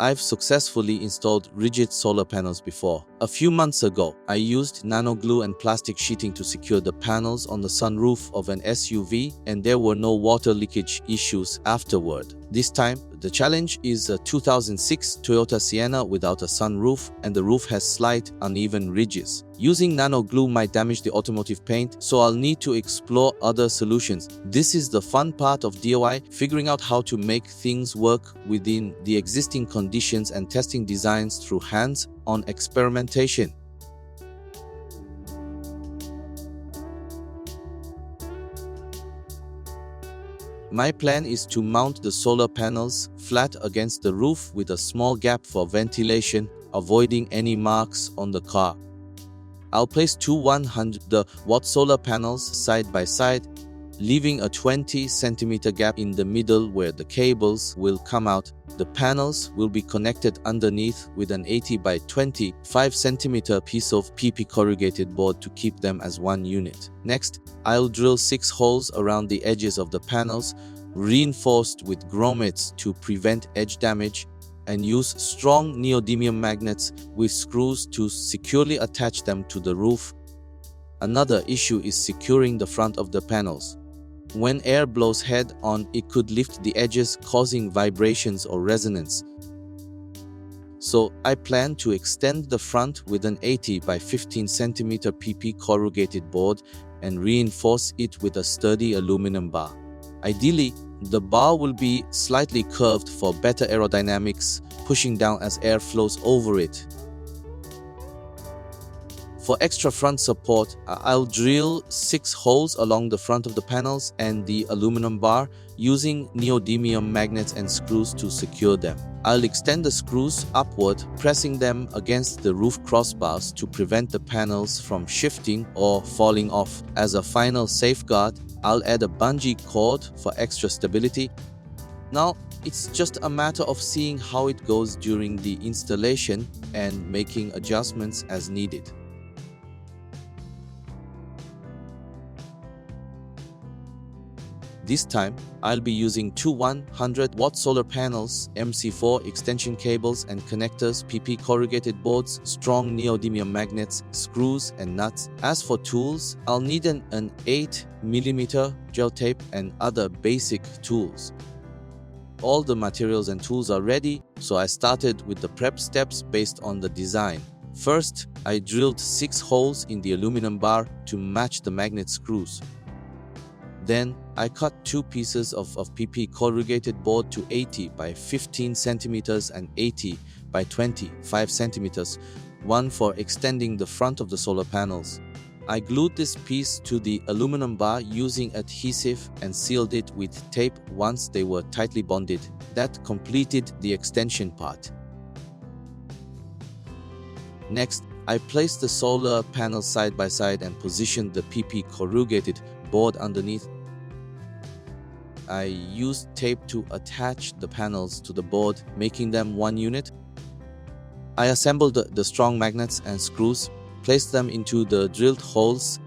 I've successfully installed rigid solar panels before. A few months ago, I used nano glue and plastic sheeting to secure the panels on the sunroof of an SUV, and there were no water leakage issues afterward. This time, the challenge is a 2006 Toyota Sienna without a sunroof, and the roof has slight, uneven ridges. Using nano glue might damage the automotive paint, so I'll need to explore other solutions. This is the fun part of DIY, figuring out how to make things work within the existing conditions and testing designs through hands-on experimentation. My plan is to mount the solar panels flat against the roof with a small gap for ventilation, avoiding any marks on the car. I'll place two 100-watt solar panels side by side, leaving a 20-centimeter gap in the middle where the cables will come out. The panels will be connected underneath with an 80 by 25 centimeter piece of PP corrugated board to keep them as one unit. Next, I'll drill 6 holes around the edges of the panels, reinforced with grommets to prevent edge damage, and use strong neodymium magnets with screws to securely attach them to the roof. Another issue is securing the front of the panels. When air blows head on, it could lift the edges, causing vibrations or resonance. So I plan to extend the front with an 80 by 15 centimeter PP corrugated board and reinforce it with a sturdy aluminum bar. Ideally, the bar will be slightly curved for better aerodynamics, pushing down as air flows over it. For extra front support, I'll drill 6 holes along the front of the panels and the aluminum bar, using neodymium magnets and screws to secure them. I'll extend the screws upward, pressing them against the roof crossbars to prevent the panels from shifting or falling off. As a final safeguard, I'll add a bungee cord for extra stability. Now, it's just a matter of seeing how it goes during the installation and making adjustments as needed. This time, I'll be using two 100-watt solar panels, MC4 extension cables and connectors, PP corrugated boards, strong neodymium magnets, screws and nuts. As for tools, I'll need an 8mm gel tape and other basic tools. All the materials and tools are ready, so I started with the prep steps based on the design. First, I drilled 6 holes in the aluminum bar to match the magnet screws. Then, I cut 2 pieces of PP corrugated board to 80 by 15 centimeters and 80 by 25 centimeters, one for extending the front of the solar panels. I glued this piece to the aluminum bar using adhesive and sealed it with tape once they were tightly bonded. That completed the extension part. Next, I placed the solar panels side by side and positioned the PP corrugated board underneath. I used tape to attach the panels to the board, making them one unit. I assembled the strong magnets and screws, placed them into the drilled holes,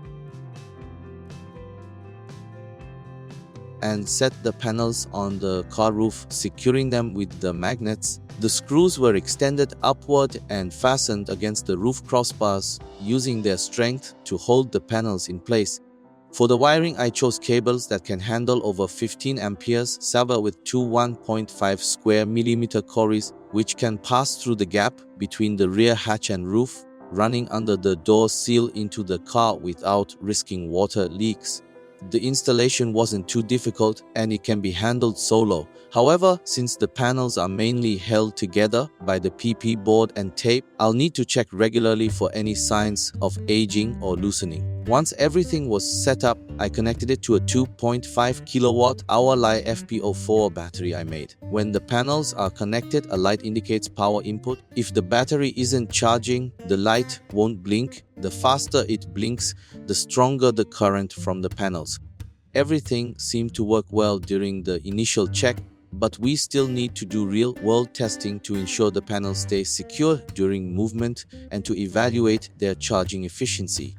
and set the panels on the car roof, securing them with the magnets. The screws were extended upward and fastened against the roof crossbars, using their strength to hold the panels in place. For the wiring, I chose cables that can handle over 15 amperes, silver with two 1.5 square millimeter cories, which can pass through the gap between the rear hatch and roof, running under the door seal into the car without risking water leaks. The installation wasn't too difficult and it can be handled solo. However, since the panels are mainly held together by the PP board and tape, I'll need to check regularly for any signs of aging or loosening. Once everything was set up, I connected it to a 2.5 kilowatt hour-Li FP04 battery I made. When the panels are connected, a light indicates power input. If the battery isn't charging, the light won't blink. The faster it blinks, the stronger the current from the panels. Everything seemed to work well during the initial check, but we still need to do real-world testing to ensure the panels stay secure during movement and to evaluate their charging efficiency.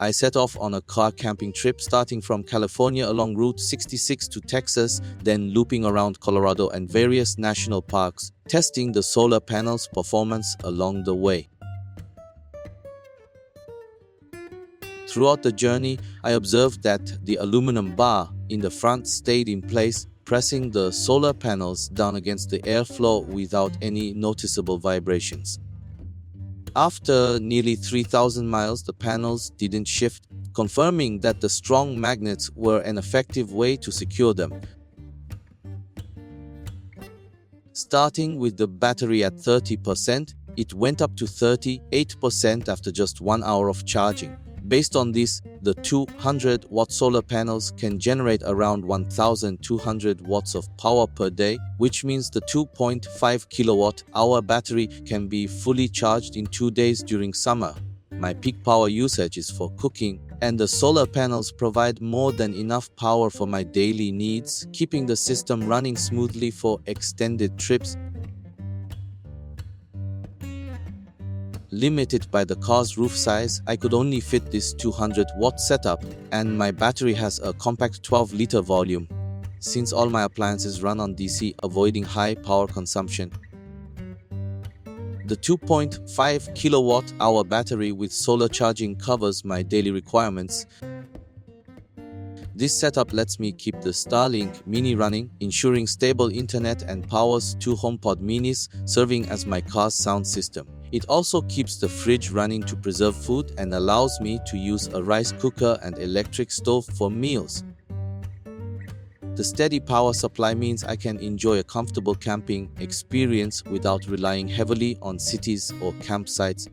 I set off on a car camping trip starting from California along Route 66 to Texas, then looping around Colorado and various national parks, testing the solar panels' performance along the way. Throughout the journey, I observed that the aluminum bar in the front stayed in place, pressing the solar panels down against the airflow without any noticeable vibrations. After nearly 3,000 miles, the panels didn't shift, confirming that the strong magnets were an effective way to secure them. Starting with the battery at 30%, it went up to 38% after just 1 hour of charging. Based on this, the 200-watt solar panels can generate around 1,200 watts of power per day, which means the 2.5 kilowatt-hour battery can be fully charged in 2 days during summer. My peak power usage is for cooking, and the solar panels provide more than enough power for my daily needs, keeping the system running smoothly for extended trips. Limited by the car's roof size, I could only fit this 200-watt setup, and my battery has a compact 12-liter volume. Since all my appliances run on DC, avoiding high power consumption, the 2.5 kilowatt-hour battery with solar charging covers my daily requirements. This setup lets me keep the Starlink Mini running, ensuring stable internet, and powers 2 HomePod Minis, serving as my car's sound system. It also keeps the fridge running to preserve food and allows me to use a rice cooker and electric stove for meals. The steady power supply means I can enjoy a comfortable camping experience without relying heavily on cities or campsites.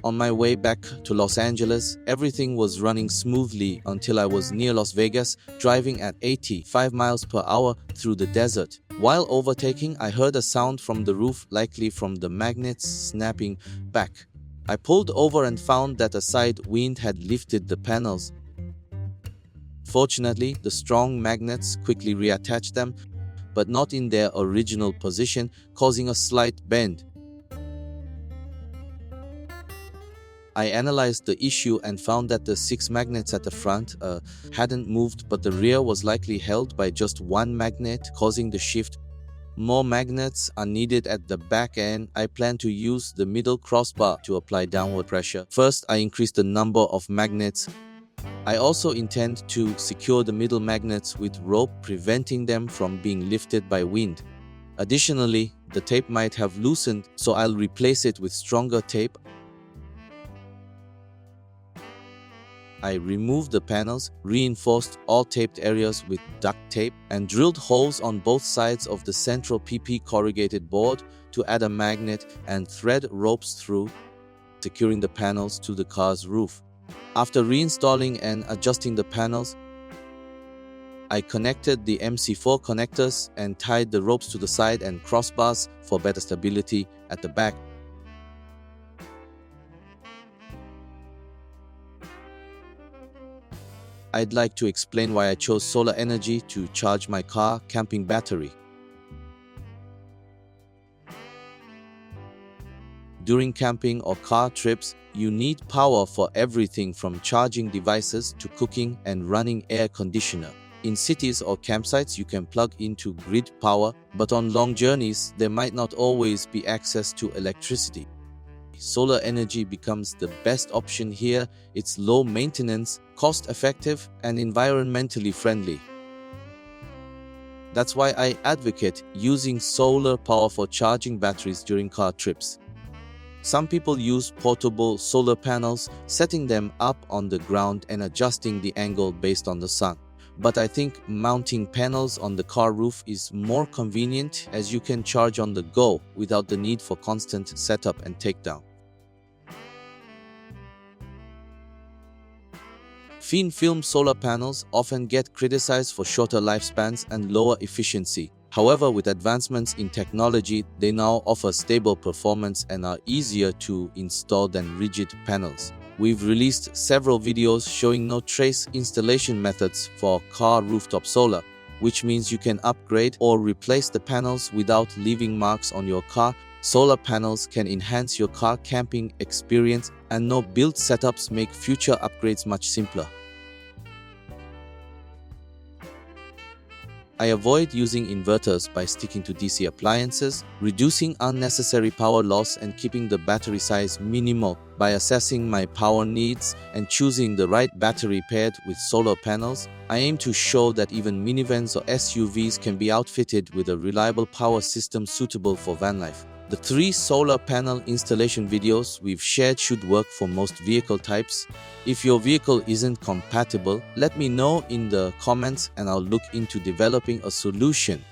On my way back to Los Angeles, everything was running smoothly until I was near Las Vegas, driving at 85 miles per hour through the desert. While overtaking, I heard a sound from the roof, likely from the magnets snapping back. I pulled over and found that a side wind had lifted the panels. Fortunately, the strong magnets quickly reattached them, but not in their original position, causing a slight bend. I analyzed the issue and found that the 6 magnets at the front hadn't moved, but the rear was likely held by just 1 magnet, causing the shift. More magnets are needed at the back end. I plan to use the middle crossbar to apply downward pressure. First, I increased the number of magnets. I also intend to secure the middle magnets with rope, preventing them from being lifted by wind. Additionally, the tape might have loosened, so I'll replace it with stronger tape. I removed the panels, reinforced all taped areas with duct tape, and drilled holes on both sides of the central PP corrugated board to add a magnet and thread ropes through, securing the panels to the car's roof. After reinstalling and adjusting the panels, I connected the MC4 connectors and tied the ropes to the side and crossbars for better stability at the back. I'd like to explain why I chose solar energy to charge my car camping battery. During camping or car trips, you need power for everything from charging devices to cooking and running air conditioner. In cities or campsites, you can plug into grid power, but on long journeys, there might not always be access to electricity. Solar energy becomes the best option here. It's low maintenance, cost-effective, and environmentally friendly. That's why I advocate using solar power for charging batteries during car trips. Some people use portable solar panels, setting them up on the ground and adjusting the angle based on the sun. But I think mounting panels on the car roof is more convenient, as you can charge on the go without the need for constant setup and takedown. Thin film solar panels often get criticized for shorter lifespans and lower efficiency. However, with advancements in technology, they now offer stable performance and are easier to install than rigid panels. We've released several videos showing no-trace installation methods for car rooftop solar, which means you can upgrade or replace the panels without leaving marks on your car. Solar panels can enhance your car camping experience, and no build setups make future upgrades much simpler. I avoid using inverters by sticking to DC appliances, reducing unnecessary power loss and keeping the battery size minimal. By assessing my power needs and choosing the right battery paired with solar panels, I aim to show that even minivans or SUVs can be outfitted with a reliable power system suitable for van life. The 3 solar panel installation videos we've shared should work for most vehicle types. If your vehicle isn't compatible, let me know in the comments and I'll look into developing a solution.